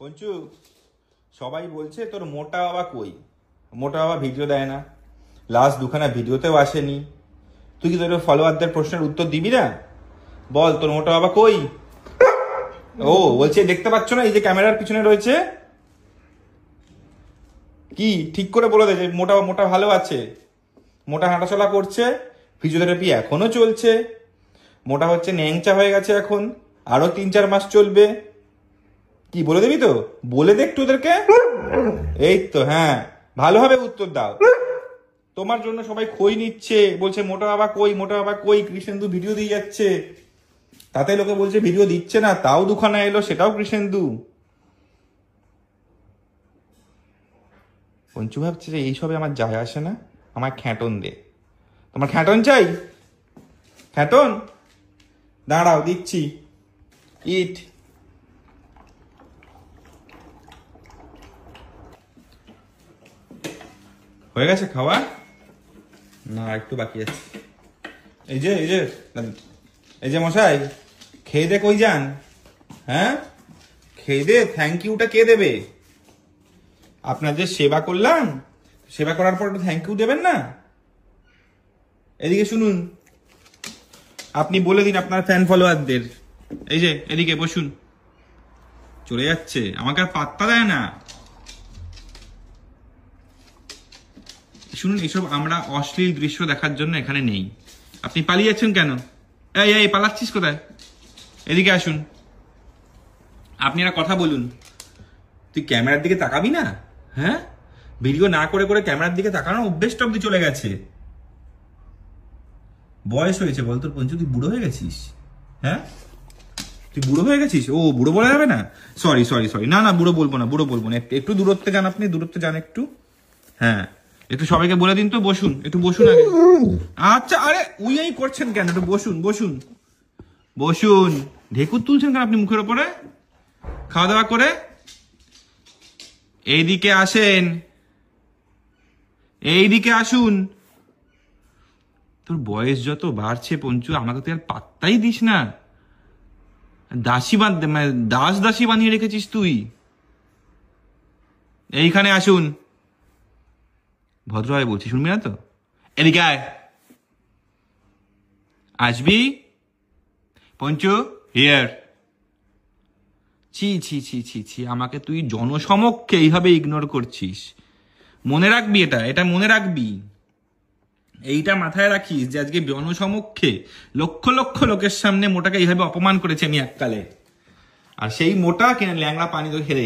পঞ্চু, সবাই বলছে তোর মোটা বাবা কই, মোটা বাবা ভিডিও দেয় না, লাস্ট দুখানা ভিডিওতেও আসেনি। তুই কি তোর ফলোয়ারদের প্রশ্নের উত্তর দিবি না? বল তোর মোটা বাবা কই? ও বলছে দেখতে পাচ্ছ না, এই যে ক্যামেরার পিছনে রয়েছে। কি ঠিক করে বলে দে যে মোটা মোটা ভালো আছে, মোটা হাঁটাচলা করছে, ফিজিওথেরাপি এখনো চলছে, মোটা হচ্ছে ন্যাংচা হয়ে গেছে, এখন আরো 3-4 মাস চলবে। কি বলে দিবি তো? বলে দে একটু ওদেরকে। এই তো, হ্যাঁ, ভালোভাবে উত্তর দাও। তোমার জন্য সবাই খই নিচ্ছে, বলছে মোটা বাবা কই, মোটা বাবা কই। কৃষ্ণেন্দু ভিডিও দিয়ে যাচ্ছে, তাতে লোকে বলছে ভিডিও দিচ্ছে না, তাও দুখানা এলো, সেটাও কৃষ্ণেন্দু। পঞ্চু ভাবছে যে এইসবে আমার যায় আসে না, আমার খ্যাটন দে। তোমার খ্যাটন চাই? খ্যাটন দাঁড়াও, দিচ্ছি। ইট। হয়ে গেছে খাওয়া? না, একটু বাকি আছে। এই যে এই যে এই যে মশাই, খেয়ে দে। কই যান? হ্যাঁ, খেয়ে দে। থ্যাংক ইউটা কে দেবে? আপনার যে সেবা করলাম, সেবা করার পর থ্যাংক ইউ দেবেন না? এদিকে শুনুন, আপনি বলে দিন আপনার ফ্যান ফলোয়ারদের। এই যে এদিকে বসুন। চলে যাচ্ছে, আমাকে আর পাত্তা দেয় না। শুনুন, এইসব আমরা অশ্লীল দৃশ্য দেখার জন্য এখানে নেই। আপনি পালিয়ে যাচ্ছেন কেন? এই এই পালাচ্ছিস কোথায়? এদিকে আসুন। আপনি একটা কথা বলুন, তুই ক্যামেরার দিকে তাকাবি না? হ্যাঁ, ভিডিও না করে করে ক্যামেরার দিকে তাকানোর অভ্যেসটা অব্দি চলে গেছে। বয়স হয়েছে বল তোর পঞ্চু, তুই বুড়ো হয়ে গেছিস। হ্যাঁ, তুই বুড়ো হয়ে গেছিস। ও বুড়ো বলা যাবে না? সরি সরি সরি, না না, বুড়ো বলবো না, বুড়ো বলবো না। একটু দূরত্বে যান, আপনি দূরত্বে যান একটু। হ্যাঁ, একটু সবাইকে বলে দিন তো। বসুন, একটু বসুন আগে। আচ্ছা, আরে উই করছেন কেন? একটু বসুন বসুন বসুন। ঢেকুর তুলছেন কেন আপনি মুখের ওপরে খাওয়া দাওয়া করে? এইদিকে আসেন, এইদিকে আসুন। তোর বয়স যত বাড়ছে পঞ্চু, আমাকে তুই আর পাত্তাই দিস না। দাসী মানে দাসী বানিয়ে রেখেছিস তুই। এইখানে আসুন। ভদ্রভাবে বলছি, শুনবি না তো? এদিকে আয়। আসবি পঞ্চু? হিয়ার। ছি ছি ছি ছি ছি, আমাকে তুই জনসমক্ষে এইভাবে ইগনোর করছিস। মনে রাখবি, এটা এটা মনে রাখবি। এইটা মাথায় রাখিস যে আজকে জনসমক্ষে লক্ষ লক্ষ লোকের সামনে মোটাকে এইভাবে অপমান করেছে আমি এককালে। আর সেই মোটা কিনা ল্যাংড়া পানি তো খেলেই